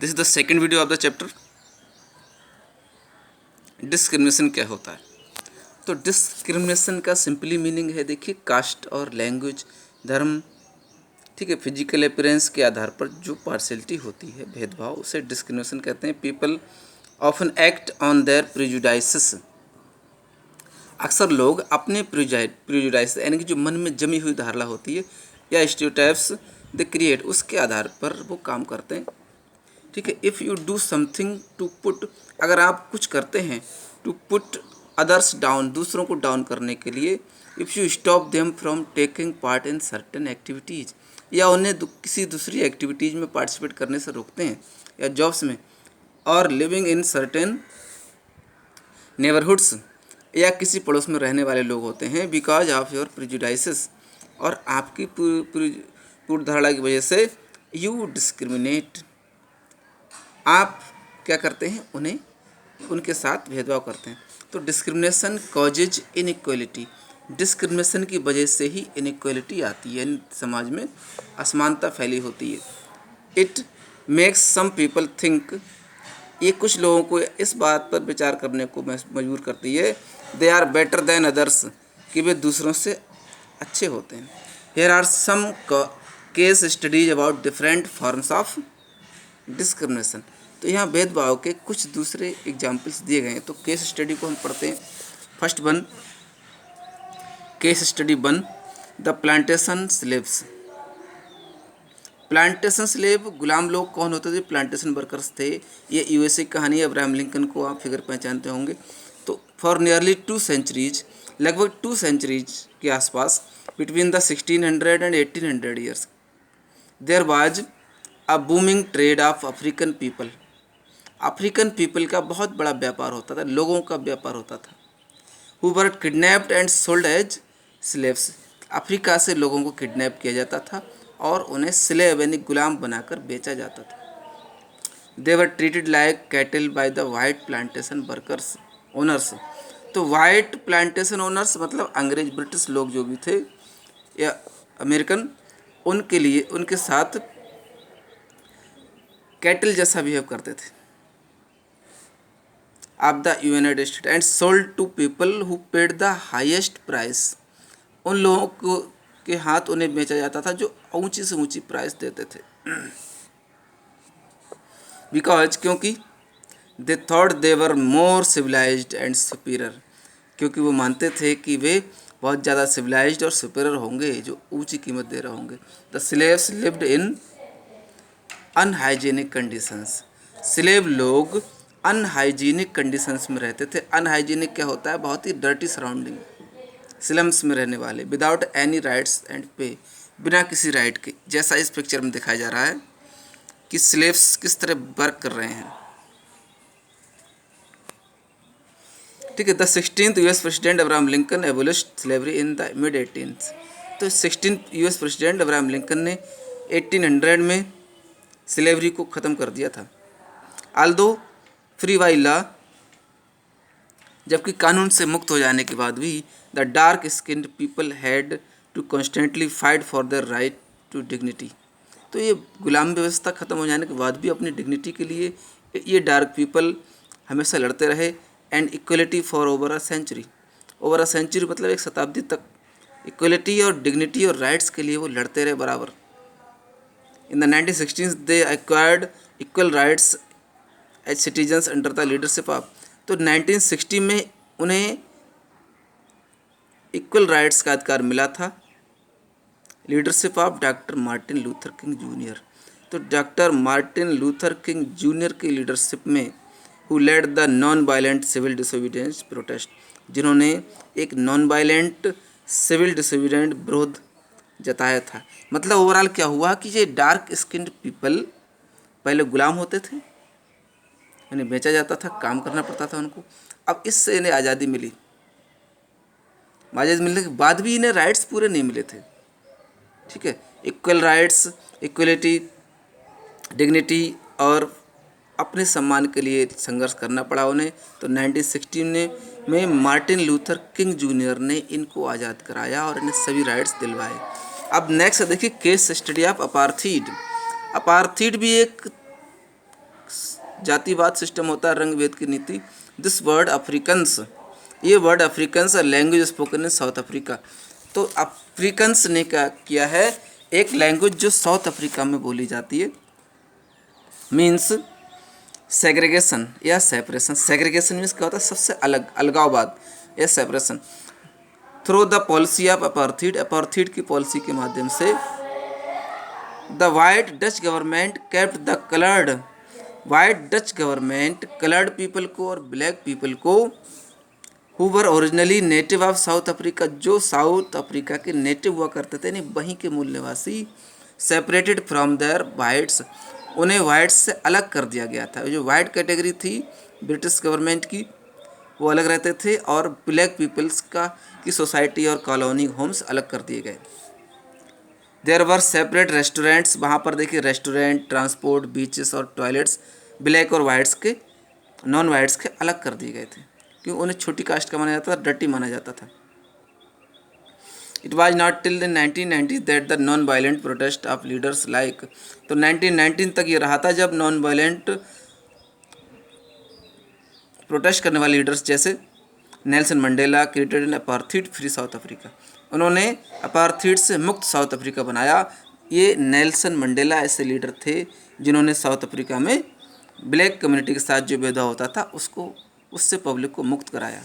This is the second video of the chapter discrimination क्या होता है। तो डिस्क्रिमिनेशन का सिंपली मीनिंग है, देखिए, कास्ट और लैंग्वेज, धर्म, ठीक है, फिजिकल अपीयरेंस के आधार पर जो पार्शियलिटी होती है, भेदभाव, उसे डिस्क्रिमिनेशन कहते हैं। People often act on their prejudices. अक्सर लोग अपने प्रिजुडाइस यानी कि जो मन में जमी हुई धारणा होती है या स्टीरियोटाइप्स दे क्रिएट, उसके आधार पर वो काम करते हैं। ठीक है, if you do something to put, अगर आप कुछ करते हैं टू पुट अदर्स डाउन, दूसरों को डाउन करने के लिए, if you stop them from taking part in certain activities, या उन्हें किसी दूसरी एक्टिविटीज़ में पार्टिसिपेट करने से रोकते हैं, या जॉब्स में, और लिविंग इन सर्टेन नेबरहुड्स, या किसी पड़ोस में रहने वाले लोग होते हैं, बिकॉज ऑफ योर प्रिजुडाइसेस, और आपकी पूर्व धारणा की वजह से, यू डिस्क्रिमिनेट, आप क्या करते हैं, उन्हें उनके साथ भेदभाव करते हैं। तो डिस्क्रिमिनेशन कॉजेज इनइक्वलिटी, डिस्क्रिमिनेशन की वजह से ही इनइक्वलिटी आती है, समाज में असमानता फैली होती है। It makes some people think, ये कुछ लोगों को इस बात पर विचार करने को मजबूर करती है, they are better than others, कि वे दूसरों से अच्छे होते हैं। Here are some case studies about different forms of discrimination. तो यहाँ भेदभाव के कुछ दूसरे एग्जाम्पल्स दिए गए हैं। तो केस स्टडी को हम पढ़ते हैं। First one, case study 1, the plantation slaves. Plantation slave, गुलाम लोग कौन होते थे? प्लांटेशन वर्कर्स थे। ये यूएसए की कहानी है, अब्राहम लिंकन को आप फिगर पहचानते होंगे। तो फॉर नियरली 2 सेंचुरीज, लगभग 2 सेंचुरीज के आसपास, between the 1600 and 1800 years, there was a booming trade of African people. African people का बहुत बड़ा व्यापार होता था, लोगों का व्यापार होता था। Who were kidnapped and sold as slaves. Africa से लोगों को किडनैप किया जाता था और उन्हें स्लेव यानी गुलाम बनाकर बेचा जाता था। They were treated like cattle by the white plantation workers owners. तो वाइट प्लांटेशन ओनर्स मतलब अंग्रेज ब्रिटिश लोग जो भी थे या अमेरिकन, उनके लिए उनके साथ कैटल जैसा बिहेव करते थे of the United State and sold to people who paid the highest price. उन लोगों को के हाथ उन्हें बेचा जाता था जो ऊंची से ऊंची प्राइस देते थे। बिकॉज, क्योंकि they thought they were more civilized and superior, क्योंकि वो मानते थे कि वे बहुत ज़्यादा सिविलाइज्ड और सुपीरियर होंगे, जो ऊंची कीमत दे रहे होंगे। The slaves lived in unhygienic conditions. Slave लोग अनहाइजीनिक कंडीशंस में रहते थे। अनहाइजीनिक क्या होता है? बहुत ही डर्टी सराउंडिंग, स्लम्स में रहने वाले, विदाउट एनी राइट्स एंड पे, बिना किसी राइट के। जैसा इस पिक्चर में दिखाया जा रहा है कि स्लेव्स किस तरह वर्क कर रहे हैं। ठीक है, the 16th US president Abraham Lincoln एबोलिश्ड slavery in the mid 18th। तो 16th US president Abraham Lincoln ने 1800 में स्लेवरी को ख़त्म कर दिया था। आल्दो फ्री बाई लॉ, जबकि कानून से मुक्त हो जाने के बाद भी, the dark skinned people had to constantly fight for their right to dignity. तो ये गुलाम व्यवस्था ख़त्म हो जाने के बाद भी अपनी डिग्निटी के लिए ये डार्क पीपल हमेशा लड़ते रहे। And equality for over a century, over a century मतलब 1 शताब्दी तक इक्वलिटी और डिग्निटी और राइट्स के लिए वो लड़ते रहे बराबर। In the 1960s they acquired equal rights as citizens under the leadership of. तो 1960 में उन्हें इक्वल राइट्स का अधिकार मिला था leadership of doctor Martin Luther King junior. तो doctor Martin Luther King junior की लीडरशिप में, who led the non violent civil disobedience protest, जिन्होंने एक नॉन वायलेंट सिविल डिसोबीडियंट विरोध जताया था। मतलब ओवरऑल क्या हुआ कि ये डार्क स्किन्ड पीपल पहले गुलाम होते थे, इन्हें बेचा जाता था, काम करना पड़ता था उनको। अब इससे इन्हें आज़ादी मिली। आज़ादी मिलने के बाद भी इन्हें राइट्स पूरे नहीं मिले थे। ठीक है, इक्वल राइट्स, इक्वलिटी, डिग्निटी और अपने सम्मान के लिए संघर्ष करना पड़ा उन्हें। तो 1916 में मार्टिन लूथर किंग जूनियर ने इनको आज़ाद कराया और इन्हें सभी राइट्स दिलवाए। अब नेक्स्ट देखिए case study of apartheid. Apartheid भी एक जातिवाद सिस्टम होता है, रंग भेद की नीति। दिस वर्ड अफ्रीकन्स, ये word Africans language spoken in south Africa. तो अफ्रीकन्स ने क्या किया है, एक लैंग्वेज जो साउथ अफ्रीका में बोली जाती है, मीन्स सेग्रीगेशन या सेपरेशन। सेग्रीगेशन मीन्स क्या होता है, सबसे अलग, अलगाववाद या separation. Through the policy of apartheid, apartheid की पॉलिसी के माध्यम से the white Dutch government kept the coloured, white Dutch government coloured people को और ब्लैक पीपल को who were originally native of south Africa, जो साउथ अफ्रीका के native हुआ करते थे, नहीं वहीं के मूल निवासी, सेपरेटेड फ्रॉम देयर वाइट्स, उन्हें वाइट्स से अलग कर दिया गया था। जो वाइट कैटेगरी थी ब्रिटिश गवर्नमेंट की, वो अलग रहते थे, और ब्लैक पीपल्स की सोसाइटी और कॉलोनी होम्स अलग कर दिए गए। देयर वर सेपरेट रेस्टोरेंट्स, वहाँ पर देखिए रेस्टोरेंट, ट्रांसपोर्ट, बीचेस और टॉयलेट्स ब्लैक और वाइट्स के, नॉन वाइट्स के अलग कर दिए गए थे, क्योंकि उन्हें छोटी कास्ट का माना जाता था, डर्टी माना जाता था। It was not till the 1990 that the non violent protest of leaders like, तो 1919 तक ये रहा था जब नॉन वायलेंट प्रोटेस्ट करने वाले लीडर्स जैसे Nelson Mandela created in apartheid free south Africa, उन्होंने अपार्थीड से मुक्त साउथ अफ्रीका बनाया। ये नेल्सन मंडेला ऐसे लीडर थे जिन्होंने साउथ अफ्रीका में ब्लैक कम्युनिटी के साथ जो भेदभाव होता था उसको, उससे पब्लिक को मुक्त कराया।